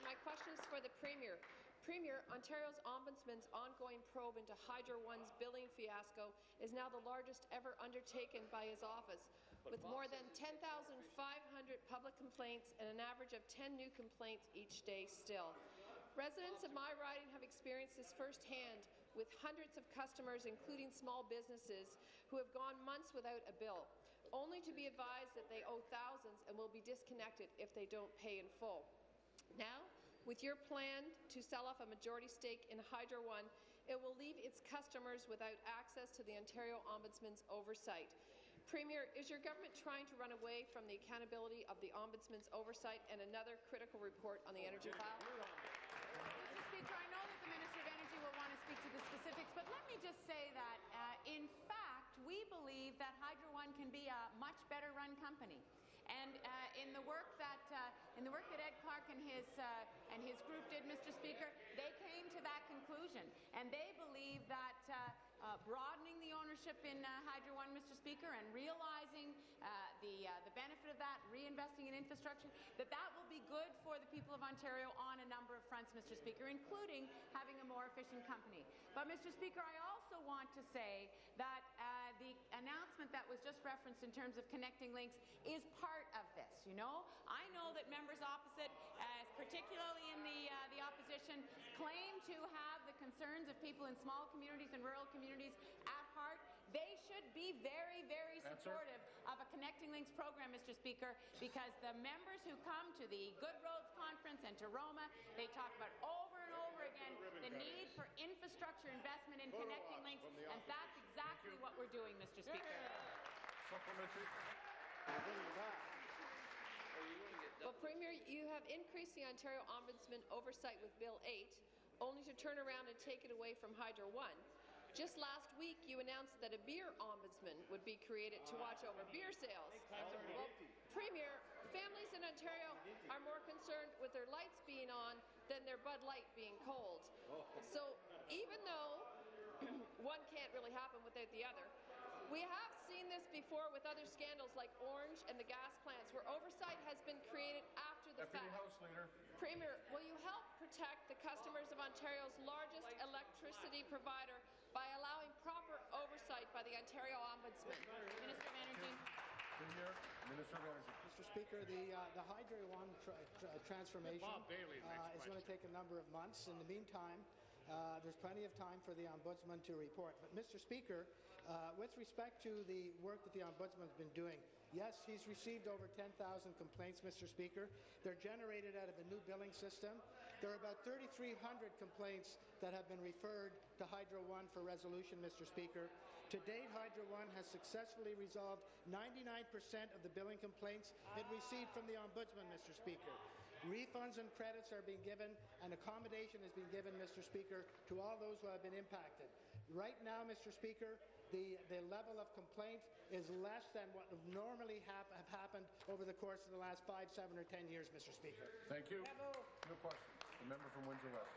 My question is for the Premier. Premier, Ontario's Ombudsman's ongoing probe into Hydro One's billing fiasco is now the largest ever undertaken by his office, with more than 10,500 public complaints and an average of 10 new complaints each day still. Residents of my riding have experienced this firsthand, with hundreds of customers, including small businesses, who have gone months without a bill, only to be advised that they owe thousands and will be disconnected if they don't pay in full. Now, with your plan to sell off a majority stake in Hydro One, it will leave its customers without access to the Ontario Ombudsman's oversight. Premier, is your government trying to run away from the accountability of the Ombudsman's oversight and another critical report on the energy file? Mr. Speaker, I know that the Minister of Energy will want to speak to the specifics, but let me just say that, in fact, we believe that Hydro One can be a much better run company. And in the work that Ed Clark and his group did, Mr. Speaker, they came to that conclusion, and they believe that broadening the ownership in Hydro One, Mr. Speaker, and realizing the benefit of that, reinvesting in infrastructure, that will be good for the people of Ontario on a number of fronts, Mr. Speaker, including having a more efficient company. But, Mr. Speaker, I also want to say that the announcement that was just referenced in terms of connecting links is part of this. You know, I know that members opposite, particularly in the opposition, claim to have the concerns of people in small communities and rural communities at heart. They should be very, very supportive of a Connecting Links program, Mr. Speaker, because the members who come to the Good Roads Conference and to Roma, they talk about over and over again the need for infrastructure investment in Connecting Links, and that's exactly what we're doing, Mr. Speaker. Supplementary. Well, Premier, you have increased the Ontario Ombudsman oversight with Bill 8, only to turn around and take it away from Hydro One. Just last week, you announced that a beer ombudsman would be created to watch over beer sales. Well, Premier, families in Ontario are more concerned with their lights being on than their Bud Light being cold. So even though one can't really happen without the other, we have seen this before with other scandals like Orange and the gas plants, where oversight has been created after the fact. House Leader. Premier, will you help protect the customers of Ontario's largest electricity provider by allowing proper oversight by the Ontario Ombudsman? Minister of Energy. Premier, Minister of Energy. Mr. Speaker, the Hydro One transformation is going to take a number of months. In the meantime, there's plenty of time for the Ombudsman to report. But, Mr. Speaker, with respect to the work that the Ombudsman has been doing, yes, he's received over 10,000 complaints, Mr. Speaker. They're generated out of a new billing system. There are about 3,300 complaints that have been referred to Hydro One for resolution, Mr. Speaker. To date, Hydro One has successfully resolved 99% of the billing complaints it received from the Ombudsman, Mr. Speaker. Refunds and credits are being given, and accommodation is being given, Mr. Speaker, to all those who have been impacted. Right now, Mr. Speaker, the level of complaint is less than what would normally have happened over the course of the last 5, 7, or 10 years, Mr. Speaker. Thank you. No question. The member from Windsor West.